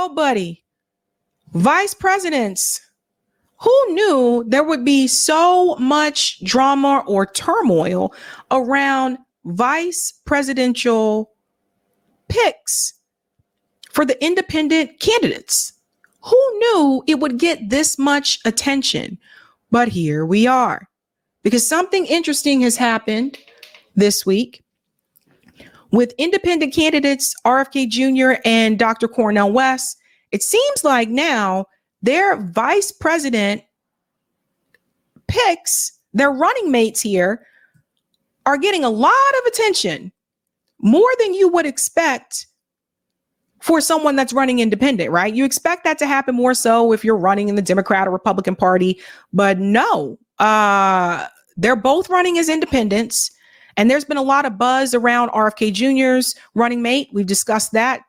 Oh, buddy. Vice presidents. Who knew there would be so much drama or turmoil around vice presidential picks for the independent candidates? Who knew it would get this much attention? But here we are, because something interesting has happened this week with independent candidates RFK Jr. and Dr. Cornel West. It seems like now their vice president picks, their running mates here, are getting a lot of attention, more than you would expect for someone that's running independent, right? You expect that to happen more so if you're running in the Democrat or Republican Party, but no, they're both running as independents. And there's been a lot of buzz around RFK Jr.'s running mate. We've discussed that.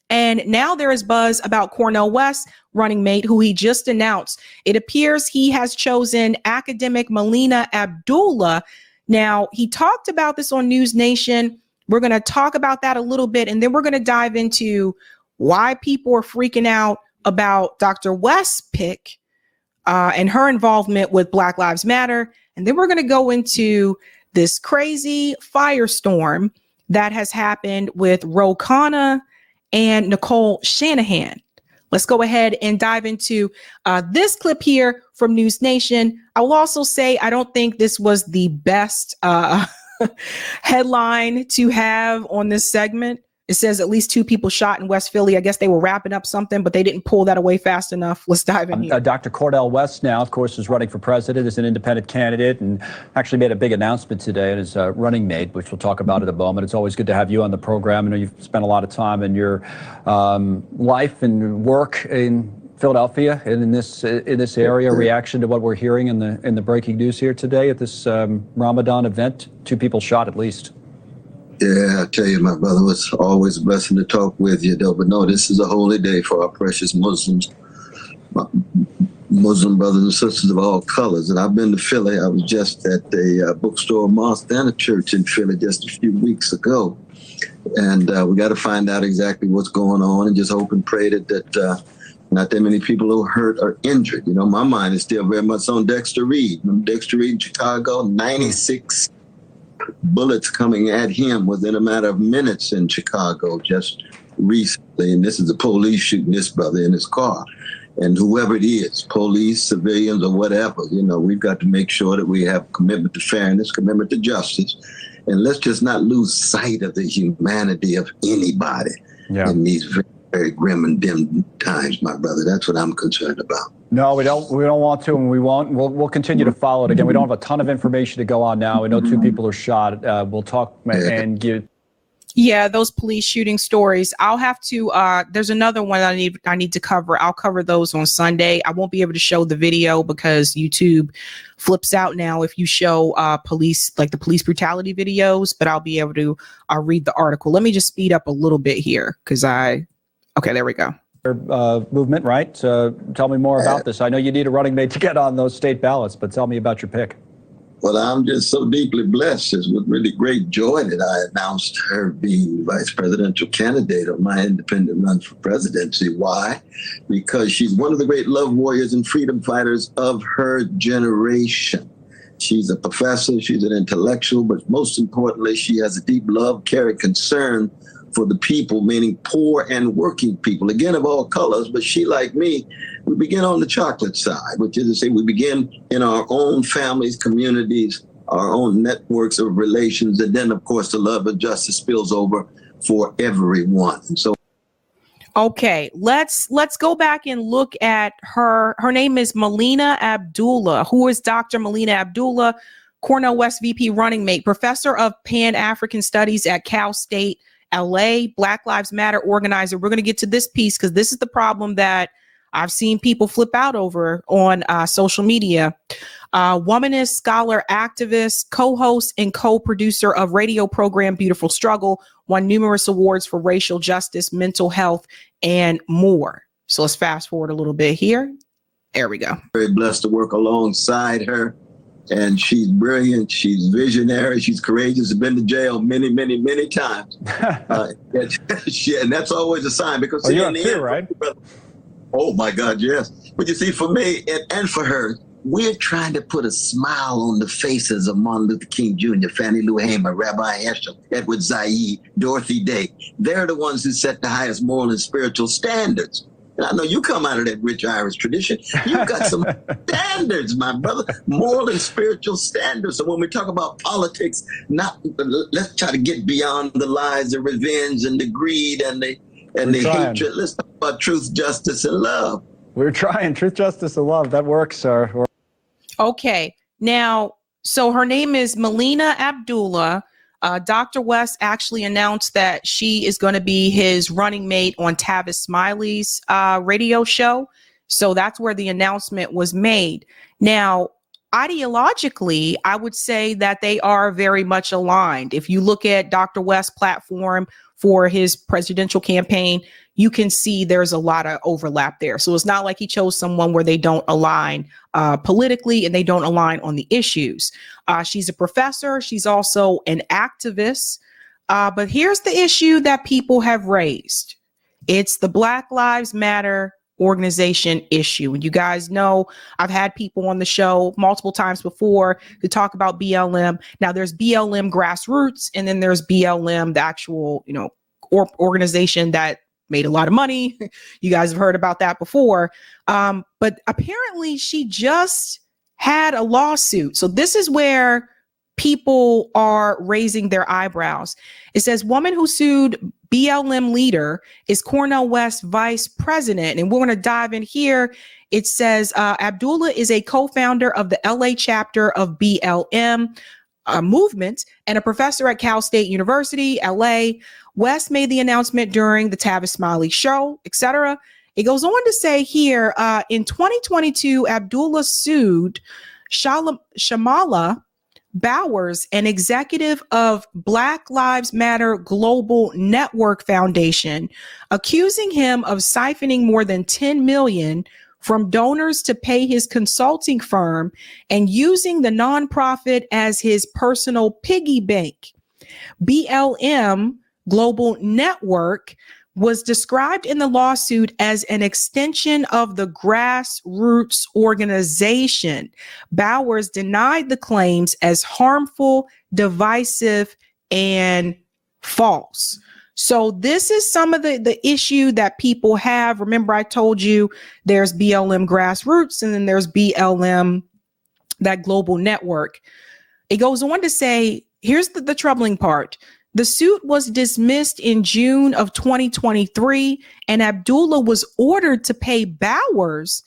And now there is buzz about Cornel West's running mate, who he just announced. It appears he has chosen academic Melina Abdullah. Now, he talked about this on News Nation. We're going to talk about that a little bit, and then we're going to dive into why people are freaking out about Dr. West's pick and her involvement with Black Lives Matter. And then we're going to go into this crazy firestorm that has happened with Khanna and Nicole Shanahan. Let's go ahead and dive into this clip here from News Nation. I will also say I don't think this was the best headline to have on this segment. It says at least 2 people shot in West Philly. I guess they were wrapping up something, but they didn't pull that away fast enough. Let's dive in here. Dr. Cornel West now, of course, is running for president as an independent candidate and actually made a big announcement today at his running mate, which we'll talk about in a moment. It's always good to have you on the program. I know you've spent a lot of time in your life and work in Philadelphia and in this area. Reaction to what we're hearing in the breaking news here today at this Ramadan event. 2 people shot at least. Yeah, I tell you, my brother, it's always a blessing to talk with you, though. But no, this is a holy day for our precious Muslims, Muslim brothers and sisters of all colors. And I've been to Philly. I was just at a bookstore, mosque, and a church in Philly just a few weeks ago. And we got to find out exactly what's going on and just hope and pray that not that many people who are hurt or injured. You know, my mind is still very much on Dexter Reed. Remember Dexter Reed in Chicago? 96 bullets coming at him within a matter of minutes in Chicago just recently. And this is the police shooting this brother in his car. And whoever it is, police, civilians, or whatever, you know, we've got to make sure that we have commitment to fairness, commitment to justice. And let's just not lose sight of the humanity of anybody in these very, very grim and dim times, my brother. That's what I'm concerned about. No, we don't want to, and we won't. We'll continue to follow it. Again, we don't have a ton of information to go on now. We know 2 people are shot. We'll talk and give. Yeah, those police shooting stories. I'll have to. There's another one I need to cover. I'll cover those on Sunday. I won't be able to show the video because YouTube flips out now if you show police, like the police brutality videos. But I'll be able to read the article. Let me just speed up a little bit here because okay, there we go. Movement, right? Tell me more about this. I know you need a running mate to get on those state ballots, but tell me about your pick. Well, I'm just so deeply blessed. It's with really great joy that I announced her being vice presidential candidate on my independent run for presidency. Why? Because she's one of the great love warriors and freedom fighters of her generation. She's a professor, she's an intellectual, but most importantly, she has a deep love, care, and concern for the people, meaning poor and working people, again, of all colors. But she, like me, we begin on the chocolate side, which is to say we begin in our own families, communities, our own networks of relations. And then, of course, the love and justice spills over for everyone. And so. Okay, let's go back and look at her. Her name is Melina Abdullah. Who is Dr. Melina Abdullah? Cornel West VP running mate, professor of Pan-African Studies at Cal State LA, Black Lives Matter organizer. We're going to get to this piece because this is the problem that I've seen people flip out over on social media. Womanist, scholar, activist, co-host, and co-producer of radio program Beautiful Struggle, won numerous awards for racial justice, mental health, and more. So let's fast forward a little bit here. There we go. Very blessed to work alongside her. And she's brilliant. She's visionary. She's courageous. She's been to jail many, many, many times. And that's always a sign because you have too, right? Oh my God, yes. But you see, for me and for her, we're trying to put a smile on the faces of Martin Luther King Jr., Fannie Lou Hamer, Rabbi Eshel, Edward Said, Dorothy Day. They're the ones who set the highest moral and spiritual standards. And I know you come out of that rich Irish tradition. You've got some standards, my brother, moral and spiritual standards. So when we talk about politics, let's try to get beyond the lies, the revenge, and the greed, and the hatred. Let's talk about truth, justice, and love. We're trying truth, justice, and love. That works, sir. Okay. Now, so her name is Melina Abdullah. Dr. West actually announced that she is going to be his running mate on Tavis Smiley's radio show. So that's where the announcement was made. Now, ideologically, I would say that they are very much aligned. If you look at Dr. West's platform for his presidential campaign, you can see there's a lot of overlap there. So it's not like he chose someone where they don't align politically and they don't align on the issues. She's a professor. She's also an activist. But here's the issue that people have raised. It's the Black Lives Matter organization issue. And you guys know I've had people on the show multiple times before to talk about BLM. Now there's BLM grassroots, and then there's BLM, the actual, organization that made a lot of money. You guys have heard about that before. But apparently she just had a lawsuit. So this is where people are raising their eyebrows. It says woman who sued BLM leader is Cornel West vice president. And we're going to dive in here. It says Abdullah is a co-founder of the LA chapter of BLM movement and a professor at Cal State University, LA. West made the announcement during the Tavis Smiley show, etc. It goes on to say here, in 2022, Abdullah sued Shamala Bowers, an executive of Black Lives Matter Global Network Foundation, accusing him of siphoning more than $10 million from donors to pay his consulting firm and using the nonprofit as his personal piggy bank. BLM Global Network was described in the lawsuit as an extension of the grassroots organization. Bowers denied the claims as harmful, divisive, and false. So this is some of the issue that people have. Remember, I told you there's BLM grassroots and then there's BLM, that global network. It goes on to say, here's the troubling part. The suit was dismissed in June of 2023, and Abdullah was ordered to pay Bowers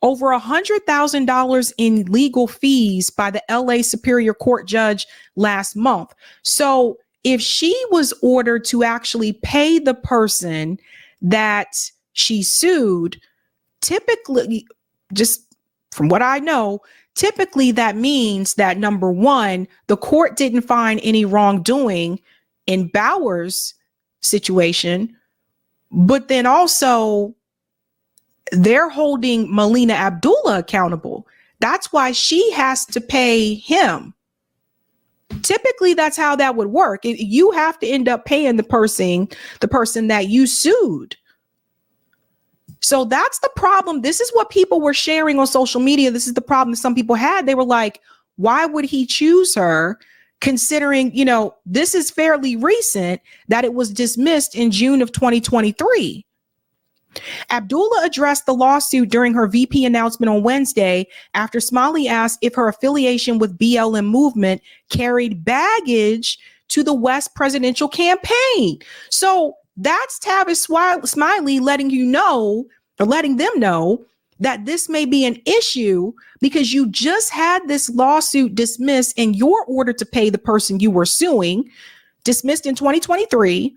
over $100,000 in legal fees by the LA Superior Court judge last month. So if she was ordered to actually pay the person that she sued, typically, just from what I know, typically that means that, number one, the court didn't find any wrongdoing in Bowers' situation, but then also they're holding Melina Abdullah accountable. That's why she has to pay him. Typically, that's how that would work. You have to end up paying the person that you sued. So that's the problem. This is what people were sharing on social media. This is the problem that some people had. They were like, why would he choose her? Considering, this is fairly recent that it was dismissed in June of 2023. Abdullah addressed the lawsuit during her VP announcement on Wednesday after Smiley asked if her affiliation with BLM movement carried baggage to the West presidential campaign. So that's Tavis Smiley letting them know that this may be an issue because you just had this lawsuit dismissed and your order to pay the person you were suing dismissed in 2023.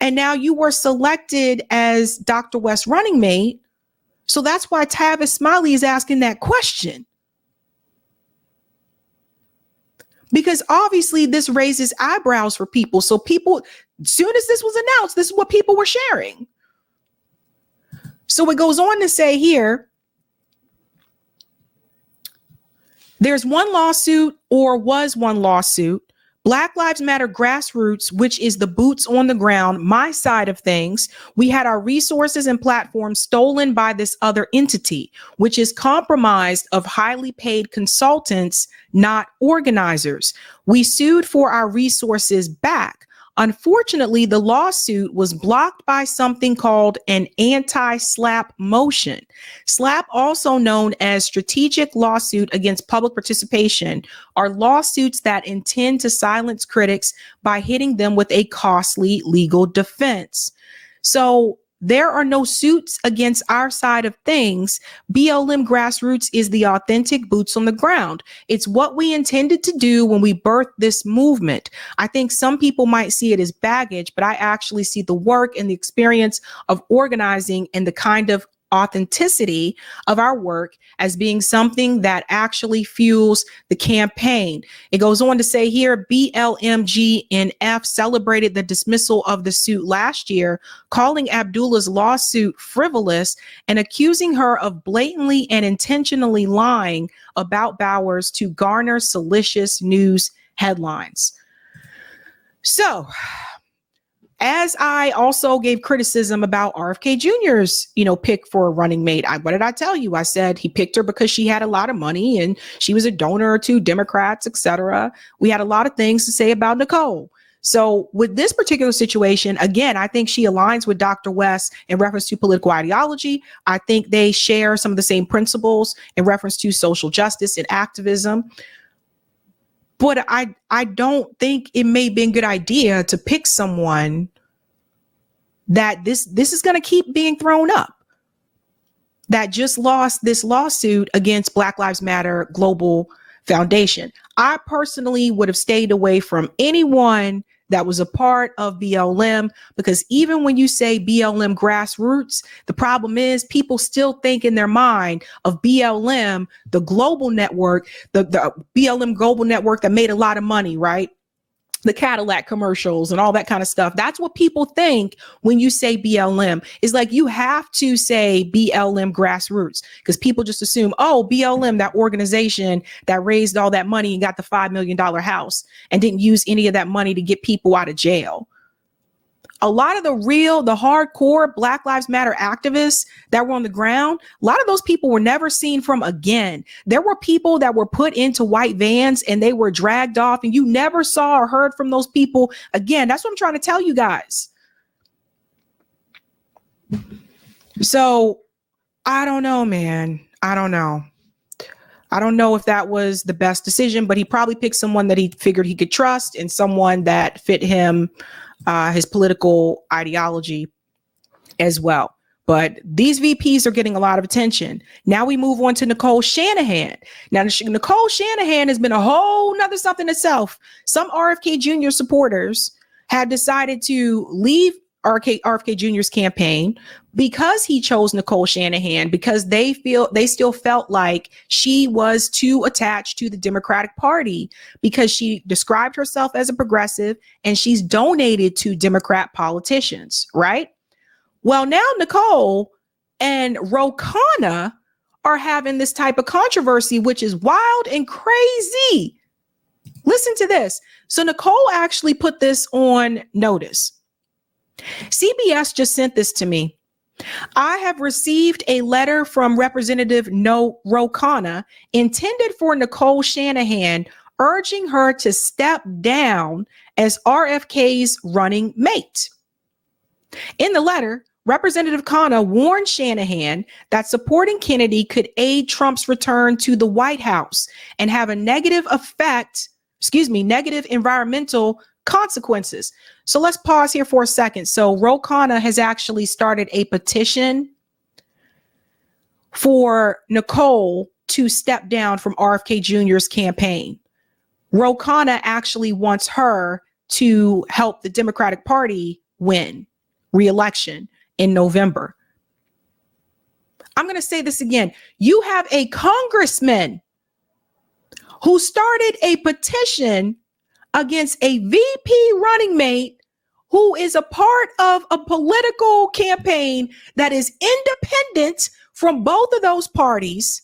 And now you were selected as Dr. West's running mate. So that's why Tavis Smiley is asking that question. Because obviously this raises eyebrows for people. So people, as soon as this was announced, this is what people were sharing. So it goes on to say here, There's one lawsuit, or was one lawsuit, Black Lives Matter Grassroots, which is the boots on the ground, my side of things. We had our resources and platforms stolen by this other entity, which is compromised of highly paid consultants, not organizers. We sued for our resources back. Unfortunately, the lawsuit was blocked by something called an anti-SLAPP motion. SLAPP, also known as Strategic Lawsuit Against Public Participation, are lawsuits that intend to silence critics by hitting them with a costly legal defense. So there are no suits against our side of things. BLM Grassroots is the authentic boots on the ground. It's what we intended to do when we birthed this movement. I think some people might see it as baggage, but I actually see the work and the experience of organizing and the kind of authenticity of our work as being something that actually fuels the campaign. It goes on to say here, BLMGNF celebrated the dismissal of the suit last year, calling Abdullah's lawsuit frivolous and accusing her of blatantly and intentionally lying about Bowers to garner salacious news headlines. So, as I also gave criticism about RFK Jr.'s, pick for a running mate, what did I tell you? I said he picked her because she had a lot of money and she was a donor to Democrats, etc. We had a lot of things to say about Nicole. So with this particular situation, again, I think she aligns with Dr. West in reference to political ideology. I think they share some of the same principles in reference to social justice and activism. But I don't think it may be a good idea to pick someone that this is going to keep being thrown up, that just lost this lawsuit against Black Lives Matter Global Foundation. I personally would have stayed away from anyone that was a part of BLM, because even when you say BLM Grassroots, the problem is people still think in their mind of BLM, the global network, the BLM global network that made a lot of money, right? The Cadillac commercials and all that kind of stuff. That's what people think when you say BLM. It's like you have to say BLM Grassroots, because people just assume, oh, BLM, that organization that raised all that money and got the $5 million house and didn't use any of that money to get people out of jail. A lot of the hardcore Black Lives Matter activists that were on the ground, a lot of those people were never seen from again. There were people that were put into white vans and they were dragged off, and you never saw or heard from those people again. That's what I'm trying to tell you guys. So I don't know, man. I don't know. I don't know if that was the best decision, but he probably picked someone that he figured he could trust and someone that fit him, his political ideology as well. But these VPs are getting a lot of attention. Now we move on to Nicole Shanahan. Now, Nicole Shanahan has been a whole nother something itself. Some RFK Jr. supporters had decided to leave RFK Jr.'s campaign because he chose Nicole Shanahan, because they still felt like she was too attached to the Democratic Party, because she described herself as a progressive and she's donated to Democrat politicians, right? Well, now Nicole and Khanna are having this type of controversy, which is wild and crazy. Listen to this. So Nicole actually put this on notice. CBS just sent this to me. I have received a letter from Representative Khanna intended for Nicole Shanahan, urging her to step down as RFK's running mate. In the letter, Representative Khanna warned Shanahan that supporting Kennedy could aid Trump's return to the White House and have a negative environmental consequences. So let's pause here for a second. So Khanna has actually started a petition for Nicole to step down from RFK Jr.'s campaign. Khanna actually wants her to help the Democratic Party win re-election in November. I'm going to say this again. You have a congressman who started a petition against a VP running mate who is a part of a political campaign that is independent from both of those parties.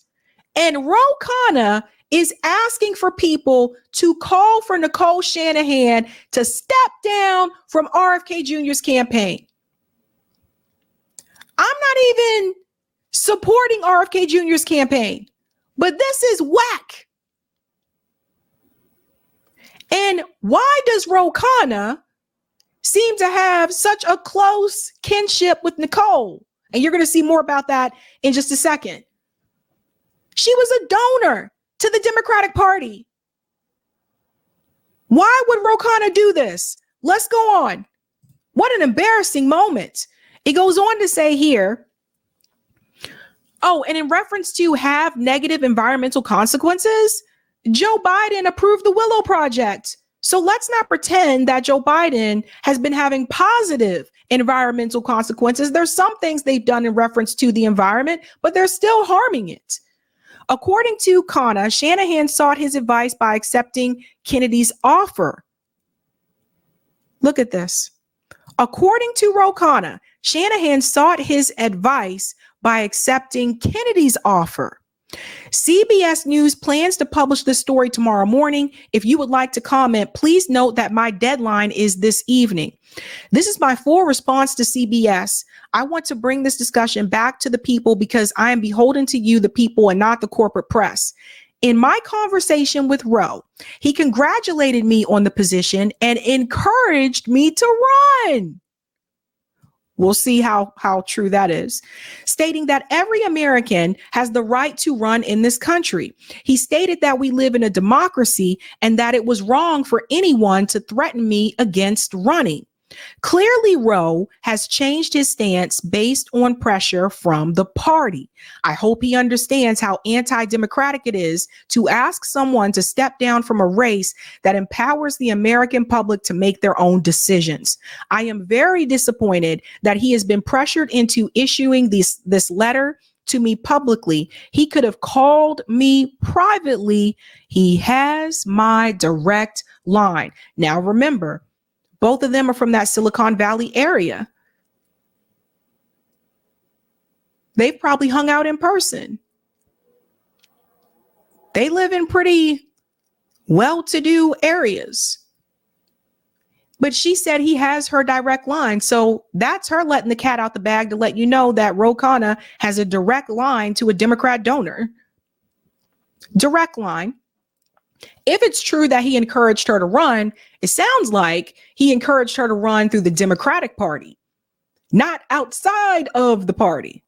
And Khanna is asking for people to call for Nicole Shanahan to step down from RFK Jr.'s campaign. I'm not even supporting RFK Jr.'s campaign, but this is whack. And why does Khanna seem to have such a close kinship with Nicole? And you're going to see more about that in just a second. She was a donor to the Democratic Party. Why would Khanna do this? Let's go on. What an embarrassing moment. It goes on to say here, oh, and in reference to have negative environmental consequences, Joe Biden approved the Willow Project. So let's not pretend that Joe Biden has been having positive environmental consequences. There's some things they've done in reference to the environment, but they're still harming it. According to Khanna, Shanahan sought his advice by accepting Kennedy's offer. Look at this. According to Khanna, Shanahan sought his advice by accepting Kennedy's offer. CBS News plans to publish this story tomorrow morning. If you would like to comment, please note that my deadline is this evening. This is my full response to CBS. I want to bring this discussion back to the people because I am beholden to you, the people, and not the corporate press. In my conversation with Roe, he congratulated me on the position and encouraged me to run. We'll see how true that is, stating that every American has the right to run in this country. He stated that we live in a democracy and that it was wrong for anyone to threaten me against running. Clearly, Roe has changed his stance based on pressure from the party. I hope he understands how anti-democratic it is to ask someone to step down from a race that empowers the American public to make their own decisions. I am very disappointed that he has been pressured into issuing this letter to me publicly. He could have called me privately. He has my direct line. Now, remember, both of them are from that Silicon Valley area. They've probably hung out in person. They live in pretty well-to-do areas. But she said he has her direct line. So that's her letting the cat out the bag to let you know that Khanna has a direct line to a Democrat donor. Direct line. If it's true that he encouraged her to run, it sounds like he encouraged her to run through the Democratic Party, not outside of the party.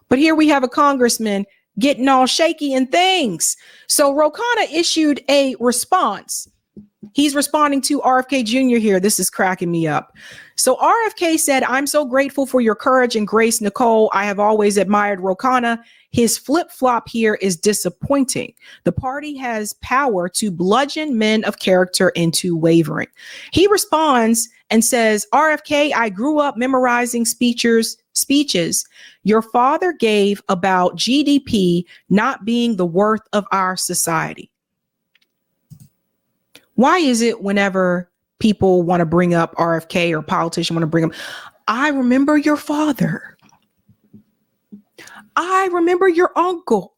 But here we have a congressman getting all shaky and things. So Khanna issued a response. He's responding to RFK Jr. here. This is cracking me up. So RFK said, "I'm so grateful for your courage and grace, Nicole. I have always admired Khanna. His flip-flop here is disappointing. The party has power to bludgeon men of character into wavering." He responds and says, "RFK, I grew up memorizing speeches your father gave about GDP not being the worth of our society." Why is it whenever people want to bring up RFK or politicians want to bring up, I remember your father. I remember your uncle.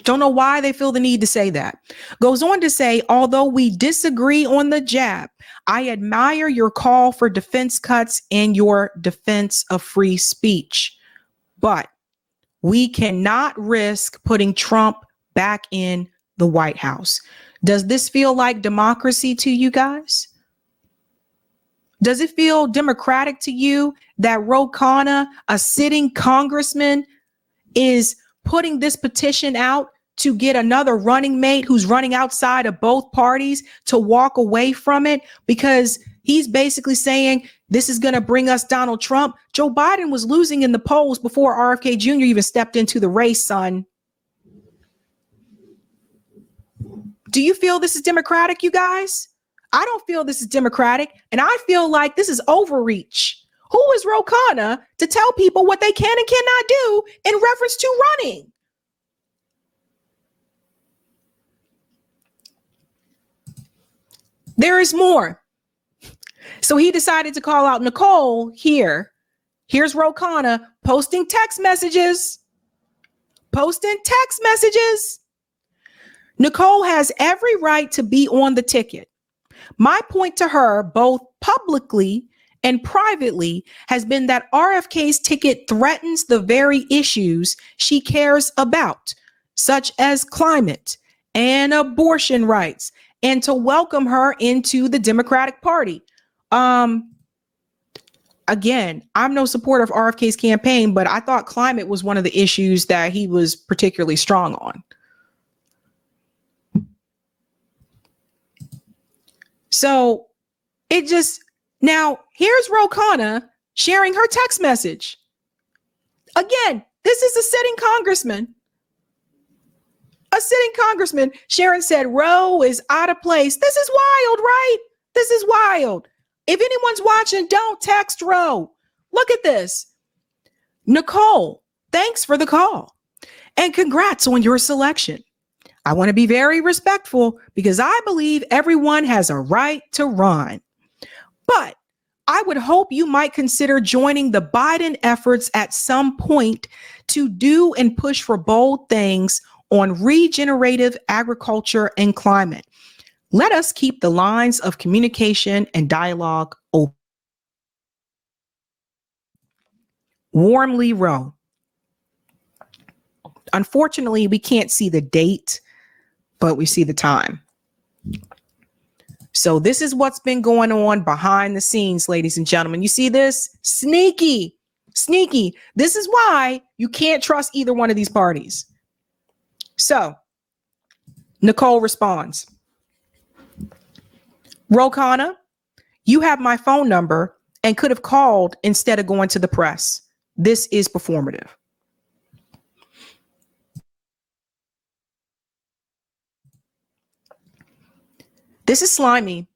Don't know why they feel the need to say that. Goes on to say, although we disagree on the jab, I admire your call for defense cuts and your defense of free speech. But we cannot risk putting Trump back in the White House. Does this feel like democracy to you guys? Does it feel democratic to you that Khanna, a sitting congressman, is putting this petition out to get another running mate who's running outside of both parties to walk away from it because he's basically saying this is going to bring us Donald Trump? Joe Biden was losing in the polls before RFK Jr. even stepped into the race, son. Do you feel this is democratic, you guys? I don't feel this is democratic, and I feel like this is overreach. Who is Khanna to tell people what they can and cannot do in reference to running? There is more. So he decided to call out Nicole here. Here's Khanna posting text messages posting text messages. Nicole has every right to be on the ticket. My point to her, both publicly and privately, has been that RFK's ticket threatens the very issues she cares about, such as climate and abortion rights, and to welcome her into the Democratic Party. Again, I'm no supporter of RFK's campaign, but I thought climate was one of the issues that he was particularly strong on. So it just, now here's Khanna sharing her text message. Again, this is a sitting congressman. A sitting congressman. Sharon said, Roe is out of place. This is wild, right? This is wild. If anyone's watching, don't text Roe. Look at this. Nicole, thanks for the call. And congrats on your selection. I want to be very respectful because I believe everyone has a right to run. But I would hope you might consider joining the Biden efforts at some point to do and push for bold things on regenerative agriculture and climate. Let us keep the lines of communication and dialogue open. Warmly, Roe. Unfortunately, we can't see the date, but we see the time. So this is what's been going on behind the scenes, ladies and gentlemen. You see this? Sneaky. This is why you can't trust either one of these parties. So Nicole responds, Khanna, you have my phone number and could have called instead of going to the press. This is performative. This is slimy.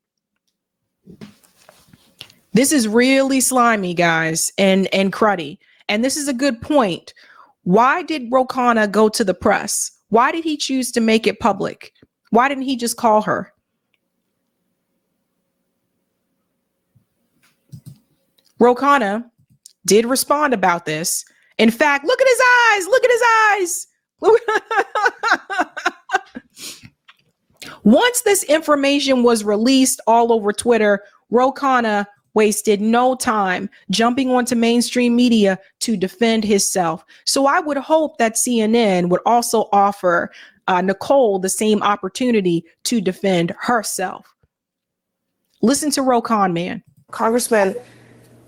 This is really slimy, guys, and cruddy. And this is a good point. Why did Khanna go to the press? Why did he choose to make it public? Why didn't he just call her? Khanna did respond about this. In fact, look at his eyes. Look at his eyes. Once this information was released all over Twitter, Khanna wasted no time jumping onto mainstream media to defend himself. So I would hope that CNN would also offer Nicole the same opportunity to defend herself. Listen to Khanna, man. Congressman,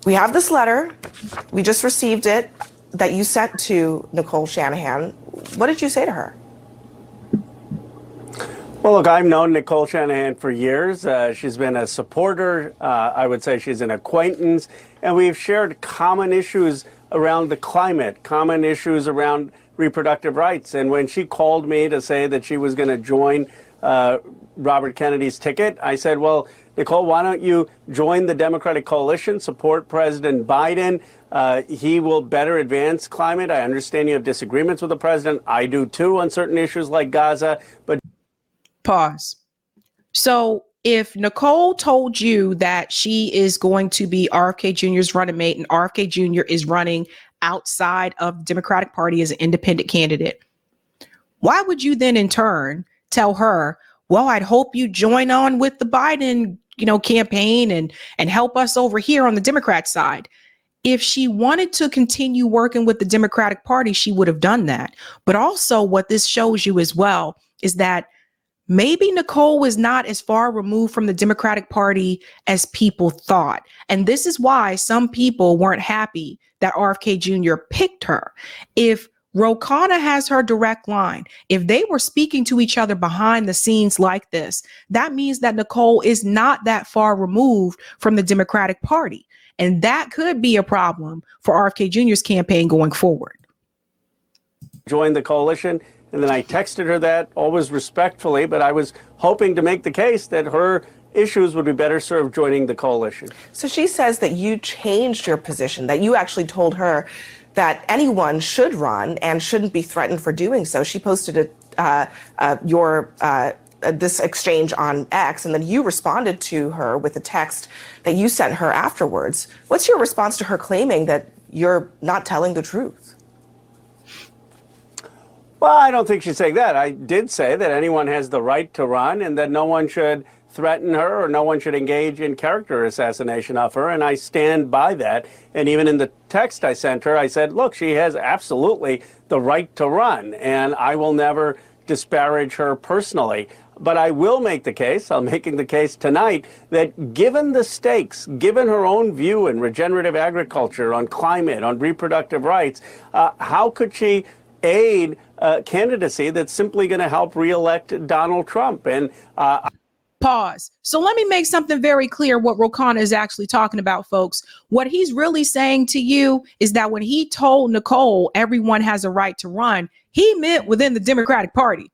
we have this letter. We just received it that you sent to Nicole Shanahan. What did you say to her? Well, look, I've known Nicole Shanahan for years. She's been a supporter. I would say she's an acquaintance. And we've shared common issues around the climate, common issues around reproductive rights. And when she called me to say that she was going to join Robert Kennedy's ticket, I said, well, Nicole, why don't you join the Democratic coalition, support President Biden? He will better advance climate. I understand you have disagreements with the president. I do, too, on certain issues like Gaza. But pause. So if Nicole told you that she is going to be RFK Jr.'s running mate and RFK Jr. is running outside of the Democratic Party as an independent candidate, why would you then in turn tell her, well, I'd hope you join on with the Biden, campaign and help us over here on the Democrat side? If she wanted to continue working with the Democratic Party, she would have done that. But also what this shows you as well is that maybe Nicole was not as far removed from the Democratic Party as people thought. And this is why some people weren't happy that RFK Jr. picked her. If Khanna has her direct line, if they were speaking to each other behind the scenes like this, that means that Nicole is not that far removed from the Democratic Party. And that could be a problem for RFK Jr.'s campaign going forward. Join the coalition. And then I texted her that, always respectfully, but I was hoping to make the case that her issues would be better served joining the coalition. So she says that you changed your position, that you actually told her that anyone should run and shouldn't be threatened for doing so. She posted this exchange on X, and then you responded to her with a text that you sent her afterwards. What's your response to her claiming that you're not telling the truth? Well, I don't think she's saying that. I did say that anyone has the right to run and that no one should threaten her or no one should engage in character assassination of her. And I stand by that. And even in the text I sent her, I said, look, she has absolutely the right to run. And I will never disparage her personally. But I will make the case, I'm making the case tonight, that given the stakes, given her own view in regenerative agriculture, on climate, on reproductive rights, how could she aid candidacy that's simply going to help reelect Donald Trump? And Pause. So let me make something very clear what Ro Khanna is actually talking about, folks. What he's really saying to you is that when he told Nicole everyone has a right to run, he meant within the Democratic Party.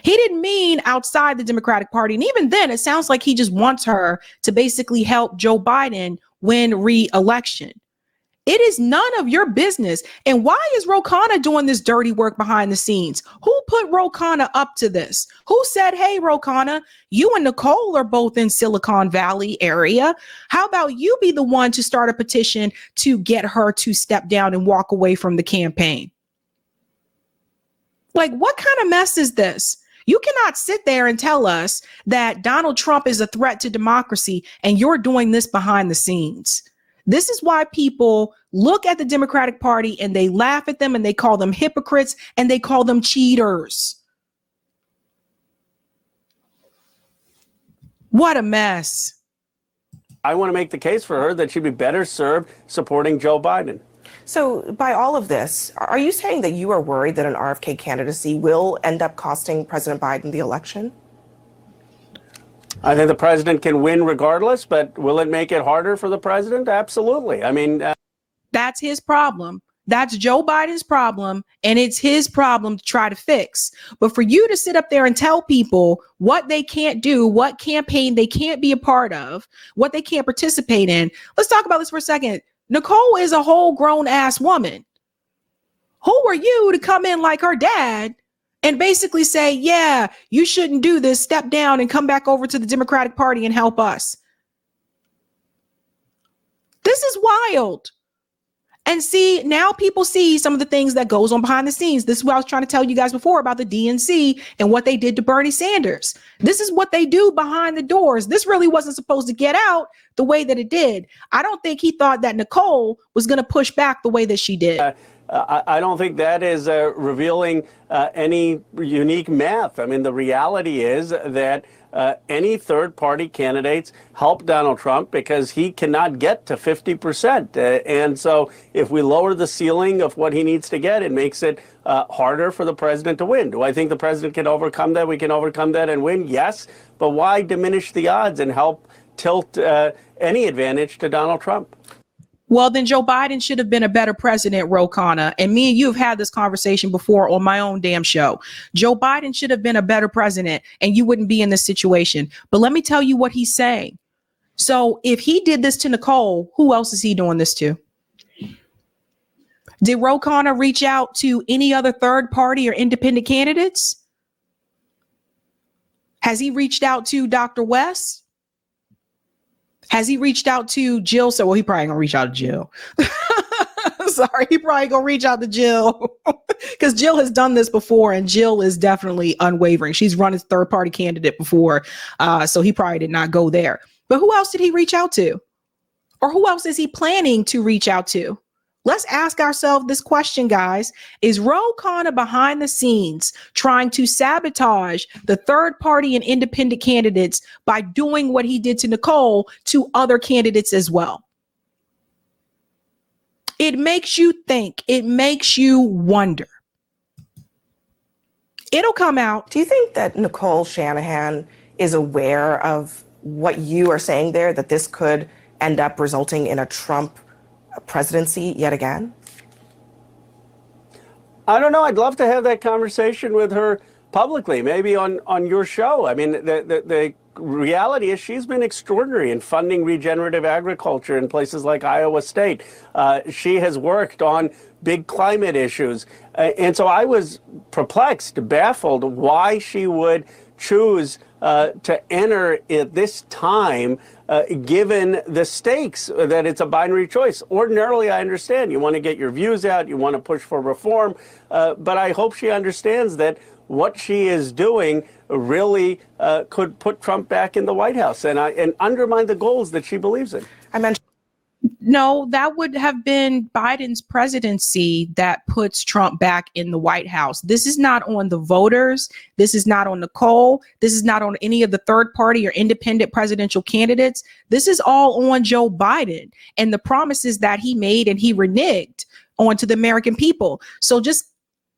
He didn't mean outside the Democratic Party. And even then, it sounds like he just wants her to basically help Joe Biden win re-election. It is none of your business. And why is Ro Khanna doing this dirty work behind the scenes? Who put Ro Khanna up to this? Who said, hey, Ro Khanna, you and Nicole are both in Silicon Valley area. How about you be the one to start a petition to get her to step down and walk away from the campaign? Like, what kind of mess is this? You cannot sit there and tell us that Donald Trump is a threat to democracy and you're doing this behind the scenes. This is why people look at the Democratic Party and they laugh at them and they call them hypocrites and they call them cheaters. What a mess. I want to make the case for her that she'd be better served supporting Joe Biden. So by all of this, are you saying that you are worried that an RFK candidacy will end up costing President Biden the election? I think the president can win regardless, but will it make it harder for the president? Absolutely. I mean, that's his problem. That's Joe Biden's problem, and it's his problem to try to fix. But for you to sit up there and tell people what they can't do, what campaign they can't be a part of, what they can't participate in. Let's talk about this for a second. Nicole is a whole grown ass woman. Who are you to come in like her dad and basically say, yeah, you shouldn't do this, step down and come back over to the Democratic Party and help us? This is wild. And see, now people see some of the things that goes on behind the scenes. This is what I was trying to tell you guys before about the DNC and what they did to Bernie Sanders. This is what they do behind the doors. This really wasn't supposed to get out the way that it did. I don't think he thought that Nicole was going to push back the way that she did. I don't think that is revealing any unique math. I mean, the reality is that any third-party candidates help Donald Trump because he cannot get to 50%. And so if we lower the ceiling of what he needs to get, it makes it harder for the president to win. Do I think the president can overcome that? We can overcome that and win? Yes. But why diminish the odds and help tilt any advantage to Donald Trump? Well, then Joe Biden should have been a better president, Ro Khanna. And me and you have had this conversation before on my own damn show. Joe Biden should have been a better president and you wouldn't be in this situation. But let me tell you what he's saying. So if he did this to Nicole, who else is he doing this to? Did Ro Khanna reach out to any other third party or independent candidates? Has he reached out to Dr. West? Has he reached out to Jill? So, well, he probably gonna reach out to Jill. Sorry, he probably gonna reach out to Jill because Jill has done this before, and Jill is definitely unwavering. She's run as third-party candidate before, so he probably did not go there. But who else did he reach out to, or who else is he planning to reach out to? Let's ask ourselves this question, guys. Is Ro Khanna behind the scenes trying to sabotage the third party and independent candidates by doing what he did to Nicole to other candidates as well? It makes you think. It makes you wonder. It'll come out. Do you think that Nicole Shanahan is aware of what you are saying there, that this could end up resulting in a Trump presidency yet again? I don't know. I'd love to have that conversation with her publicly, maybe on your show. I mean, the reality is she's been extraordinary in funding regenerative agriculture in places like Iowa State. She has worked on big climate issues. And so I was perplexed, baffled why she would choose to enter at this time, given the stakes that it's a binary choice. Ordinarily, I understand you want to get your views out, you want to push for reform, but I hope she understands that what she is doing really could put Trump back in the White House and undermine the goals that she believes in. I mentioned. No, that would have been Biden's presidency that puts Trump back in the White House. This is not on the voters. This is not on Nicole. This is not on any of the third party or independent presidential candidates. This is all on Joe Biden and the promises that he made and he reneged onto the American people. So just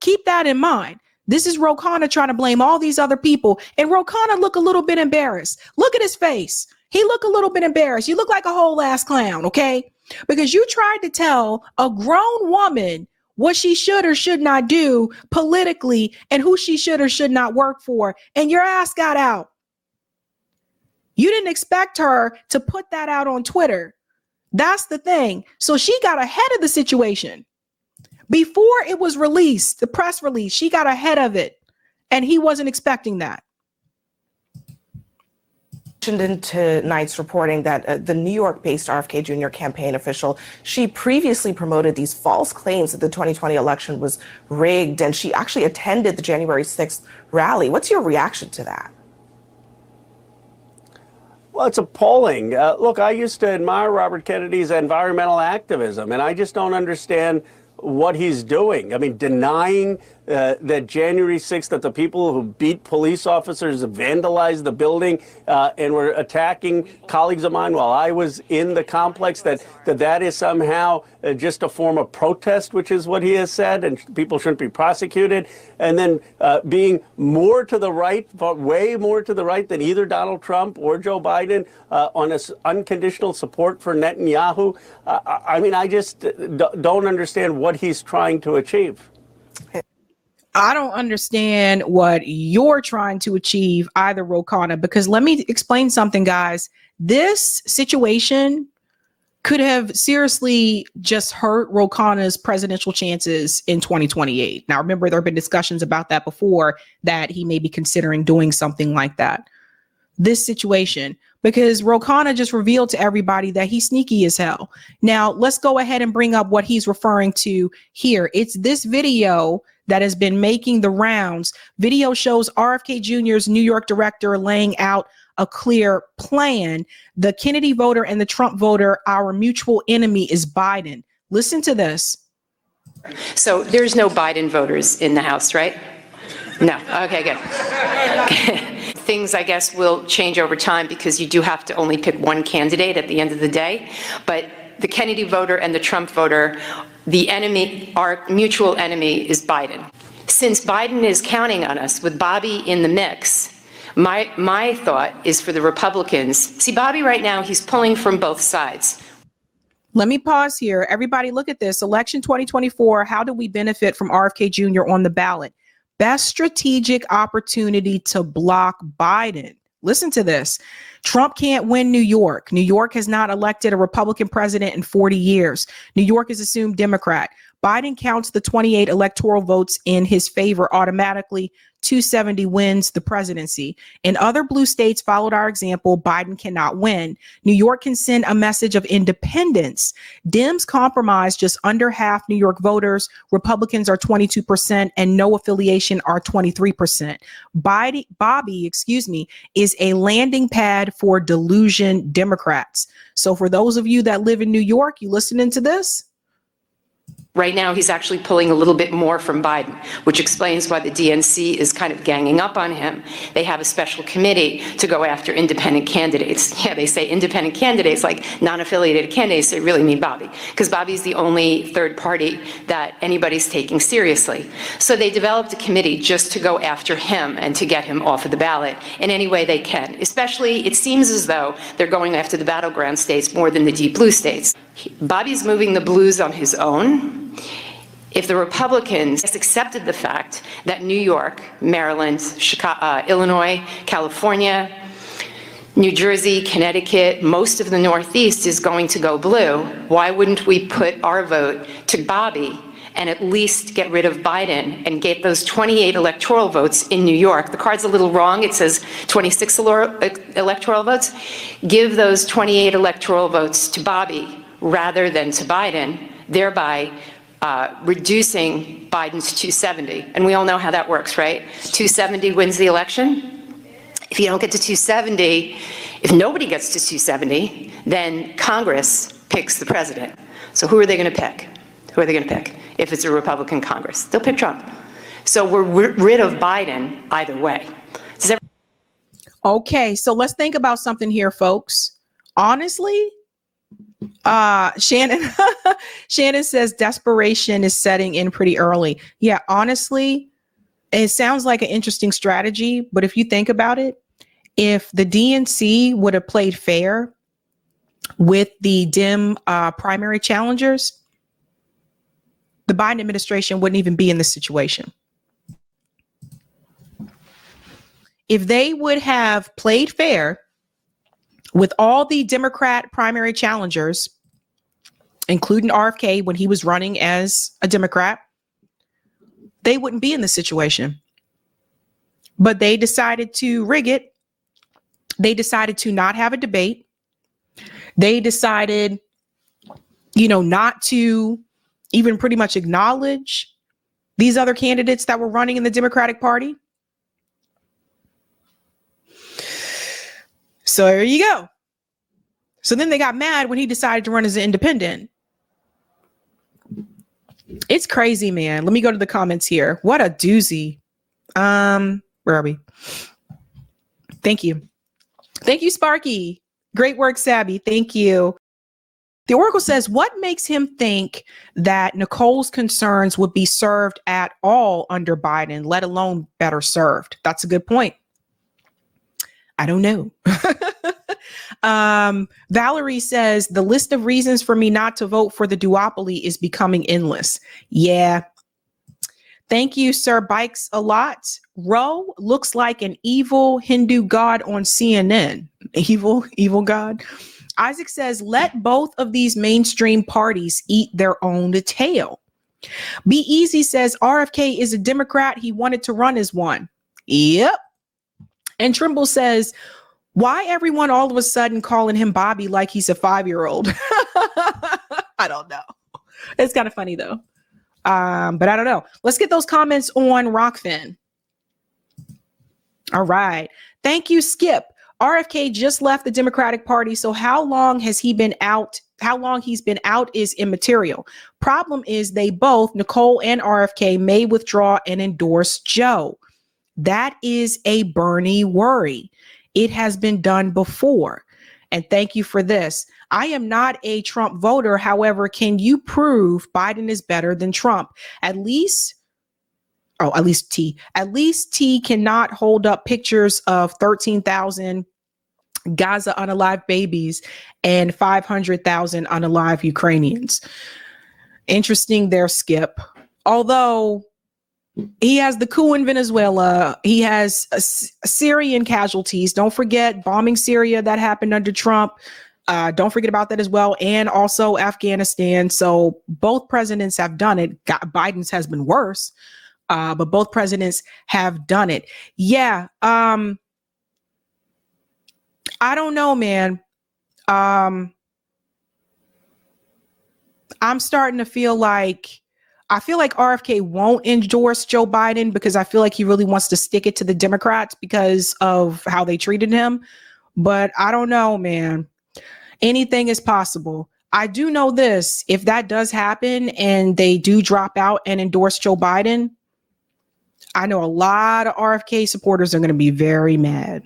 keep that in mind. This is Ro Khanna trying to blame all these other people. And Ro Khanna look a little bit embarrassed. Look at his face. He look a little bit embarrassed. You look like a whole ass clown, okay? Because you tried to tell a grown woman what she should or should not do politically and who she should or should not work for, and your ass got out. You didn't expect her to put that out on Twitter. That's the thing. So she got ahead of the situation. Before it was released, the press release, she got ahead of it, and he wasn't expecting that. In tonight's reporting that the New York-based RFK Jr. campaign official, she previously promoted these false claims that the 2020 election was rigged, and she actually attended the January 6th rally. What's your reaction to that? Well, it's appalling. Look, I used to admire Robert Kennedy's environmental activism, and I just don't understand what he's doing. I mean, denying that January 6th, that the people who beat police officers vandalized the building and were attacking colleagues of mine while I was in the complex, that is somehow just a form of protest, which is what he has said, and people shouldn't be prosecuted. And then being more to the right, way more to the right than either Donald Trump or Joe Biden on this unconditional support for Netanyahu. I mean, I just don't understand what he's trying to achieve. I don't understand what you're trying to achieve either, Ro Khanna, because let me explain something, guys. This situation could have seriously just hurt Ro Khanna's presidential chances in 2028. Now, remember, there have been discussions about that before, that he may be considering doing something like that. This situation, because Ro Khanna just revealed to everybody that he's sneaky as hell. Now, let's go ahead and bring up what he's referring to here. It's this video that has been making the rounds. Video shows RFK Jr.'s New York director laying out a clear plan. The Kennedy voter and the Trump voter, our mutual enemy is Biden. Listen to this. So there's no Biden voters in the House, right? No. Okay, good. Things, I guess, will change over time because you do have to only pick one candidate at the end of the day. But the Kennedy voter and the Trump voter, the enemy, our mutual enemy, is Biden. Since Biden is counting on us with Bobby in the mix, my thought is for the Republicans. See, Bobby right now, he's pulling from both sides. Let me pause here. Everybody look at this. Election 2024, how do we benefit from RFK Jr. on the ballot? Best strategic opportunity to block Biden. Listen to this. Trump can't win New York. New York has not elected a Republican president in 40 years. New York is assumed Democrat. Biden counts the 28 electoral votes in his favor automatically. 270 wins the presidency. And other blue states followed our example. Biden cannot win. New York can send a message of independence. Dems compromise just under half New York voters. Republicans are 22% and no affiliation are 23%. Bobby, is a landing pad for delusion Democrats. So for those of you that live in New York, you listening to this? Right now, he's actually pulling a little bit more from Biden, which explains why the DNC is kind of ganging up on him. They have a special committee to go after independent candidates. Yeah, they say independent candidates, like non-affiliated candidates. They really mean Bobby, because Bobby's the only third party that anybody's taking seriously. So they developed a committee just to go after him and to get him off of the ballot in any way they can. Especially, it seems as though they're going after the battleground states more than the deep blue states. Bobby's moving the blues on his own. If the Republicans accepted the fact that New York, Maryland, Chicago, Illinois, California, New Jersey, Connecticut, most of the Northeast is going to go blue, why wouldn't we put our vote to Bobby and at least get rid of Biden and get those 28 electoral votes in New York. The card's a little wrong. It says 26 electoral votes. Give those 28 electoral votes to Bobby rather than to Biden, thereby reducing Biden's 270. And we all know how that works, right? 270 wins the election. If you don't get to 270, if nobody gets to 270, then Congress picks the president. So who are they going to pick? Who are they going to pick? If it's a Republican Congress, they'll pick Trump. So we're rid of Biden either way. Okay, so let's think about something here, folks. Honestly, Shannon Shannon says desperation is setting in pretty early. Yeah, honestly, it sounds like an interesting strategy, but if you think about it, if the DNC would have played fair with the Dem primary challengers, the Biden administration wouldn't even be in this situation. If they would have played fair with all the Democrat primary challengers, including RFK when he was running as a Democrat, they wouldn't be in this situation. But they decided to rig it. They decided to not have a debate. They decided, not to even pretty much acknowledge these other candidates that were running in the Democratic Party. So there you go. So then they got mad when he decided to run as an independent. It's crazy, man. Let me go to the comments here. What a doozy. Where are we? Thank you. Thank you, Sparky. Great work, Sabby. Thank you. The Oracle says, what makes him think that Nicole's concerns would be served at all under Biden, let alone better served? That's a good point. I don't know. Valerie says, the list of reasons for me not to vote for the duopoly is becoming endless. Yeah. Thank you, Sir Bikes a lot. Ro looks like an evil Hindu god on CNN. Evil god. Isaac says, let both of these mainstream parties eat their own tail. Be Easy says, RFK is a Democrat. He wanted to run as one. Yep. And Trimble says, why everyone all of a sudden calling him Bobby like he's a 5-year-old? I don't know. It's kind of funny though. But I don't know. Let's get those comments on Rockfin. All right. Thank you, Skip. RFK just left the Democratic Party. So how long has he been out? How long he's been out is immaterial. Problem is they both, Nicole and RFK, may withdraw and endorse Joe. That is a Bernie worry. It has been done before. And thank you for this. I am not a Trump voter. However, can you prove Biden is better than Trump? At least T cannot hold up pictures of 13,000 Gaza unalive babies and 500,000 unalive Ukrainians. Interesting there, Skip. Although he has the coup in Venezuela, he has Syrian casualties. Don't forget bombing Syria that happened under Trump. Don't forget about that as well. And also Afghanistan. So both presidents have done it. Biden's has been worse. But both presidents have done it. Yeah. I don't know, man. I'm starting to feel like RFK won't endorse Joe Biden because I feel like he really wants to stick it to the Democrats because of how they treated him. But I don't know, man. Anything is possible. I do know this. If that does happen and they do drop out and endorse Joe Biden, I know a lot of RFK supporters are going to be very mad.